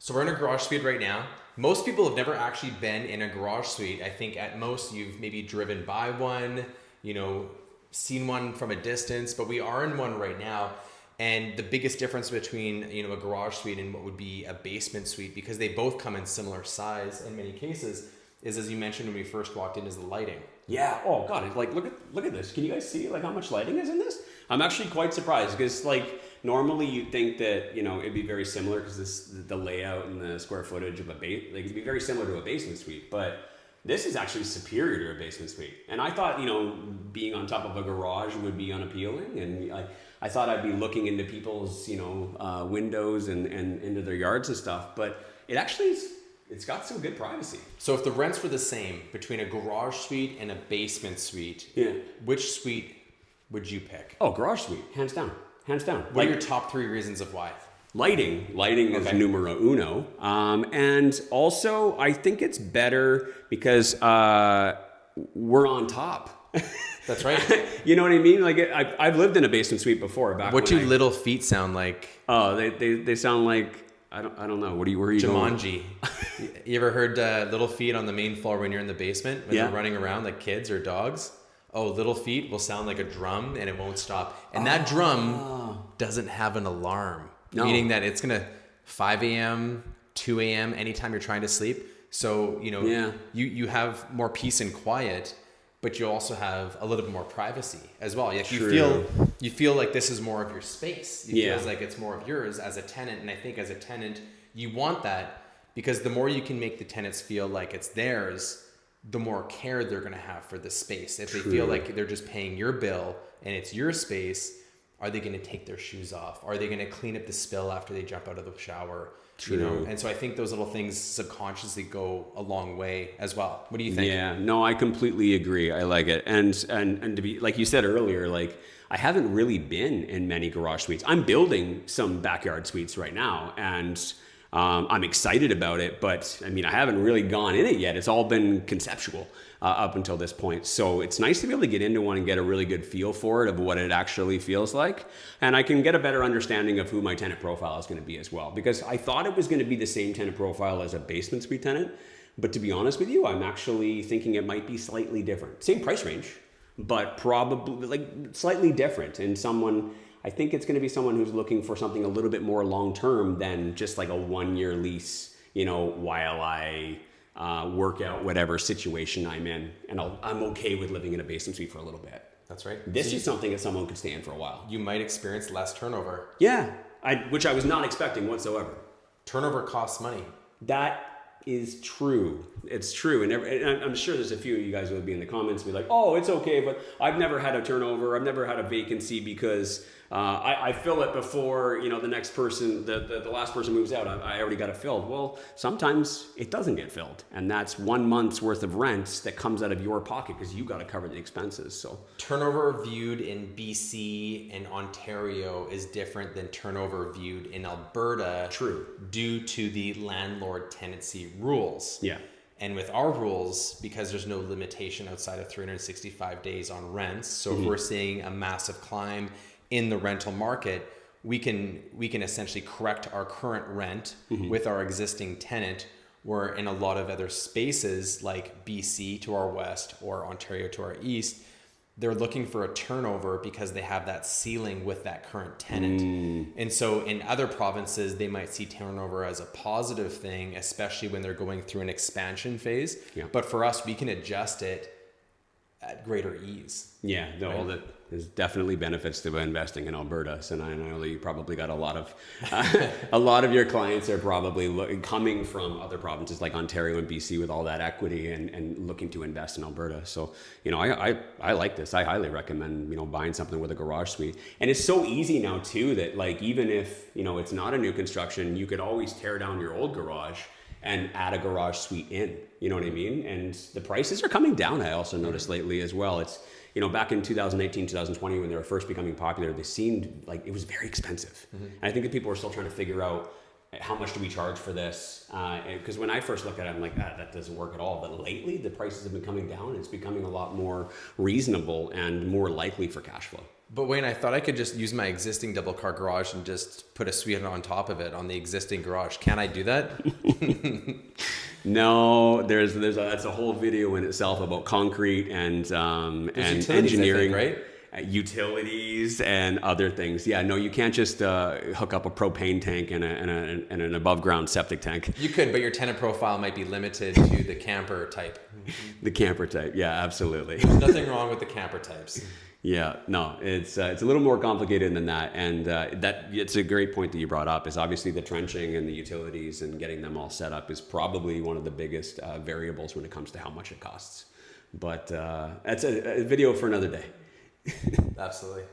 So we're in a garage suite right now. Most people have never actually been in a garage suite. I think at most you've maybe driven by one, seen one from a distance, but we are in one right now. And the biggest difference between, a garage suite and what would be a basement suite, because they both come in similar size in many cases, is, as you mentioned when we first walked in, is the lighting. Yeah. Oh God. Like look at this. Can you guys see like how much lighting is in this? I'm actually quite surprised because normally you'd think that it'd be very similar because the layout and the square footage of it'd be very similar to a basement suite, but this is actually superior to a basement suite. And I thought being on top of a garage would be unappealing, and I thought I'd be looking into people's windows and into their yards and stuff, but it actually is. It's got some good privacy. So if the rents were the same between a garage suite and a basement suite, which suite would you pick? Oh, garage suite, hands down. What are your top 3 reasons of why? Lighting is numero uno. And also, I think it's better because we're on top. That's right. You know what I mean? Like I've lived in a basement suite before. What do little feet sound like? Oh, they sound like I don't know. Where are you Jumanji. You ever heard little feet on the main floor when you're in the basement when they're running around like kids or dogs? Oh, little feet will sound like a drum and it won't stop. And that drum doesn't have an alarm, meaning that it's gonna 5 a.m., 2 a.m. anytime you're trying to sleep. So you have more peace and quiet, but you also have a little bit more privacy as well. Like you feel like this is more of your space. It feels like it's more of yours as a tenant. And I think as a tenant, you want that because the more you can make the tenants feel like it's theirs, the more care they're going to have for the space. If they feel like they're just paying your bill and it's your space, are they going to take their shoes off? Are they going to clean up the spill after they jump out of the shower? True. And so I think those little things subconsciously go a long way as well. What do you think? Yeah, no, I completely agree. I like it. And to be, like you said earlier, like I haven't really been in many garage suites. I'm building some backyard suites right now, and I'm excited about it, but I mean, I haven't really gone in it yet. It's all been conceptual up until this point. So it's nice to be able to get into one and get a really good feel for it, of what it actually feels like. And I can get a better understanding of who my tenant profile is going to be as well, because I thought it was going to be the same tenant profile as a basement suite tenant. But to be honest with you, I'm actually thinking it might be slightly different. Same price range, but probably like slightly different. And I think it's going to be someone who's looking for something a little bit more long-term than just like a 1-year lease, while I work out whatever situation I'm in. And I'm okay with living in a basement suite for a little bit. That's right. This is something that someone could stay in for a while. You might experience less turnover. Yeah, which I was not expecting whatsoever. Turnover costs money. That is true. It's true. And I'm sure there's a few of you guys who would be in the comments and be like, oh, it's okay, but I've never had a turnover. I've never had a vacancy because I fill it before, the next person, the last person moves out. I already got it filled. Well, sometimes it doesn't get filled. And that's 1 month's worth of rent that comes out of your pocket because you got to cover the expenses. So turnover viewed in BC and Ontario is different than turnover viewed in Alberta. True. Due to the landlord tenancy rules. Yeah. And with our rules, because there's no limitation outside of 365 days on rents, so if we're seeing a massive climb in the rental market, we can essentially correct our current rent with our existing tenant, where in a lot of other spaces like BC to our west or Ontario to our east, they're looking for a turnover because they have that ceiling with that current tenant. And so in other provinces, they might see turnover as a positive thing, especially when they're going through an expansion phase. Yeah. But for us, we can adjust it at greater ease. Yeah, there's definitely benefits to investing in Alberta. And I know that you probably got a lot of your clients are probably coming from other provinces like Ontario and BC with all that equity and looking to invest in Alberta. So, I like this. I highly recommend, buying something with a garage suite. And it's so easy now too that like, even if, it's not a new construction, you could always tear down your old garage and add a garage suite in, you know what I mean? And the prices are coming down. I also noticed lately as well. It's, back in 2018, 2020, when they were first becoming popular, they seemed like it was very expensive. And I think that people are still trying to figure out, how much do we charge for this? Because when I first look at it, I'm like, that doesn't work at all. But lately, the prices have been coming down. It's becoming a lot more reasonable and more likely for cash flow. But Wayne, I thought I could just use my existing double car garage and just put a suite on top of it on the existing garage. Can I do that? No, that's a whole video in itself about concrete and engineering, right? Utilities and other things. Yeah, no, you can't just hook up a propane tank and an above ground septic tank. You could, but your tenant profile might be limited to the camper type. The camper type, yeah, absolutely. There's nothing wrong with the camper types. Yeah, no, it's a little more complicated than that, and it's a great point that you brought up. Is obviously the trenching and the utilities and getting them all set up is probably one of the biggest variables when it comes to how much it costs. But that's a video for another day. Absolutely.